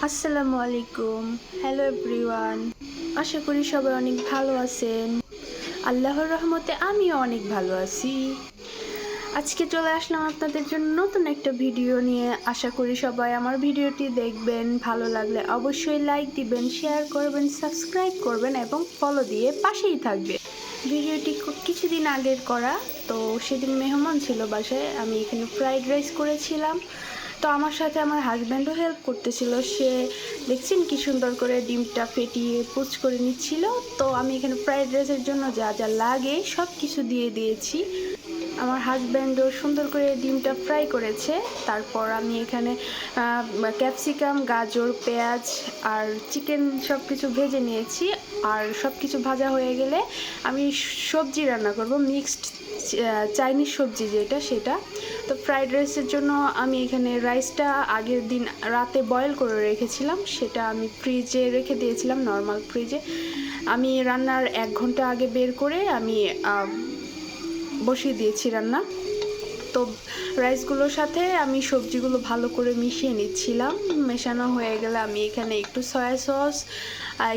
আসসালামু আলাইকুম। Hello everyone. আশা করি সবাই অনেক ভালো আছেন। আল্লাহর রহমতে আমিও অনেক ভালো আছি। আজকে চলে আসলাম আপনাদের জন্য নতুন একটা ভিডিও নিয়ে। আশা করি সবাই আমার ভিডিওটি দেখবেন, ভালো লাগলে অবশ্যই লাইক দিবেন, শেয়ার করবেন, সাবস্ক্রাইব করবেন এবং ফলো দিয়ে পাশেই থাকবেন। ভিডিওটি কিছুদিন আগের করা, তো সেদিন মেহমান ছিল বাসায়। আমি এখানে ফ্রাইড রাইস করেছিলাম, তো আমার সাথে আমার হাজব্যান্ডও হেল্প করতেছিল। সে দেখছেন কি সুন্দর করে ডিমটা ফেটিয়ে পুচ করে নিচ্ছিল। তো আমি এখানে ফ্রাইড রাইসের জন্য যা যা লাগে সব কিছু দিয়ে দিয়েছি। আমার হাজব্যান্ডও সুন্দর করে ডিমটা ফ্রাই করেছে। তারপর আমি এখানে ক্যাপসিকাম, গাজর, পেঁয়াজ আর চিকেন সব কিছু ভেজে নিয়েছি। আর সব কিছু ভাজা হয়ে গেলে আমি সবজি রান্না করব, মিক্সড চাইনিজ সবজি যেটা সেটা। তো ফ্রাইড রাইসের জন্য আমি এখানে রাইসটা আগের দিন রাতে বয়েল করে রেখেছিলাম, সেটা আমি ফ্রিজে রেখে দিয়েছিলাম, নর্মাল ফ্রিজে। আমি রান্নার 1 ঘন্টা আগে বের করে আমি বসিয়ে দিয়েছি রান্না। তো রাইসগুলোর সাথে আমি সবজিগুলো ভালো করে মিশিয়ে নিচ্ছিলাম। মেশানো হয়ে গেলে আমি এখানে একটু সয়া সস,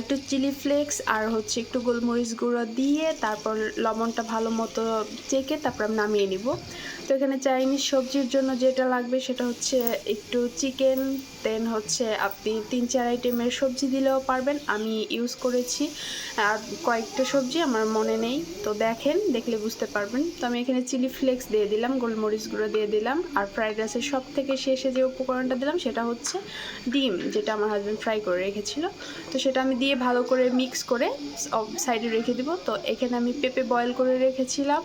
একটু চিলি ফ্লেক্স আর হচ্ছে একটু গোলমরিচ গুঁড়ো দিয়ে তারপর লবণটা ভালো মতো চেখে তারপর নামিয়ে নিব। তো এখানে চাইনিজ সবজির জন্য যেটা লাগবে সেটা হচ্ছে একটু চিকেন, দেন হচ্ছে আপনি 3-4 আইটেমের সবজি দিলেও পারবেন। আমি ইউজ করেছি কয়েকটা সবজি, আমার মনে নেই, তো দেখলে বুঝতে পারবেন। তো আমি এখানে চিলি ফ্লেক্স দিয়ে দিলাম, গোলমরিচ গুঁড়ো দিয়ে দিলাম, আর ফ্রাইড রাইসের সব থেকে শেষে যে উপকরণটা দিলাম সেটা হচ্ছে ডিম, যেটা আমার হাজব্যান্ড ফ্রাই করে রেখেছিল। তো সেটা আমি দিয়ে ভালো করে মিক্স করে সাইডে রেখে দিব। তো এখানে আমি পেঁপে বয়েল করে রেখেছিলাম,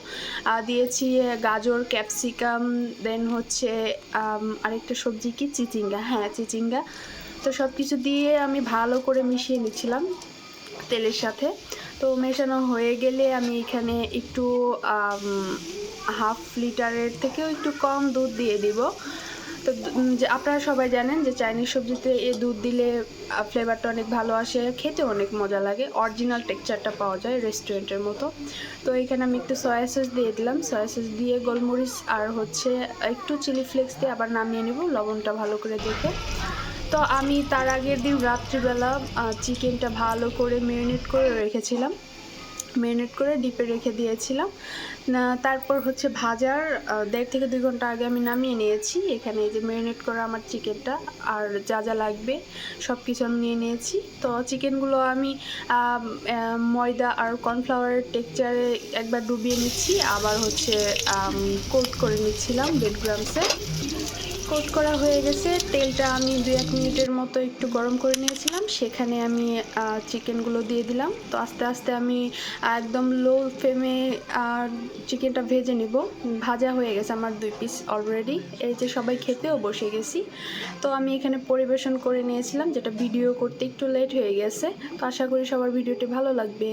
দিয়েছি গাজর, ক্যাপসিকাম, দেন হচ্ছে আরেকটা সবজি কি চিচিঙ্গা, হ্যাঁ চিচিঙ্গা। তো সব কিছু দিয়ে আমি ভালো করে মিশিয়ে নিচ্ছিলাম তেলের সাথে। তো মেশানো হয়ে গেলে আমি এখানে একটু 1/2 লিটারের থেকেও একটু কম দুধ দিয়ে দিব। তো যে আপনারা সবাই জানেন যে চাইনিজ সবজিতে এই দুধ দিলে ফ্লেভারটা অনেক ভালো আসে, খেতে অনেক মজা লাগে, অরিজিনাল টেক্সচারটা পাওয়া যায় রেস্টুরেন্টের মতো। তো এখানে আমি একটু সয়া সস দিয়ে দিলাম, সয়া সস দিয়ে গোলমরিচ আর হচ্ছে একটু চিলি ফ্লেক্স দিয়ে আবার নামিয়ে নেব লবণটা ভালো করে দেখে। তো আমি তার আগের দিন রাত্রিবেলা চিকেনটা ভালো করে ম্যারিনেট করে রেখেছিলাম, ম্যারিনেট করে ডিপে রেখে দিয়েছিলাম। তারপর হচ্ছে ভাজার 1.5 থেকে 2 ঘন্টা আগে আমি নামিয়ে নিয়েছি। এখানে এই যে ম্যারিনেট করা আমার চিকেনটা আর যা যা লাগবে সব কিছু আমি নিয়ে নিয়েছি। তো চিকেনগুলো আমি ময়দা আর কর্নফ্লাওয়ারের টেক্সচারে একবার ডুবিয়ে নিচ্ছি, আবার হচ্ছে কোট করে নিচ্ছিলাম ব্রেড ক্রাম্বসে। কোট করা হয়ে গেছে, তেলটা আমি 2-1 মিনিটের মতো একটু গরম করে নিয়েছিলাম, সেখানে আমি চিকেনগুলো দিয়ে দিলাম। তো আস্তে আস্তে আমি একদম লো ফ্লেমে চিকেনটা ভেজে নিব। ভাজা হয়ে গেছে আমার 2 পিস অলরেডি। এই যে সবাই খেতেও বসে গেছি। তো আমি এখানে পরিবেশন করে নিয়েছিলাম, যেটা ভিডিও করতে একটু লেট হয়ে গেছে। তো আশা করি সবার ভিডিওটি ভালো লাগবে।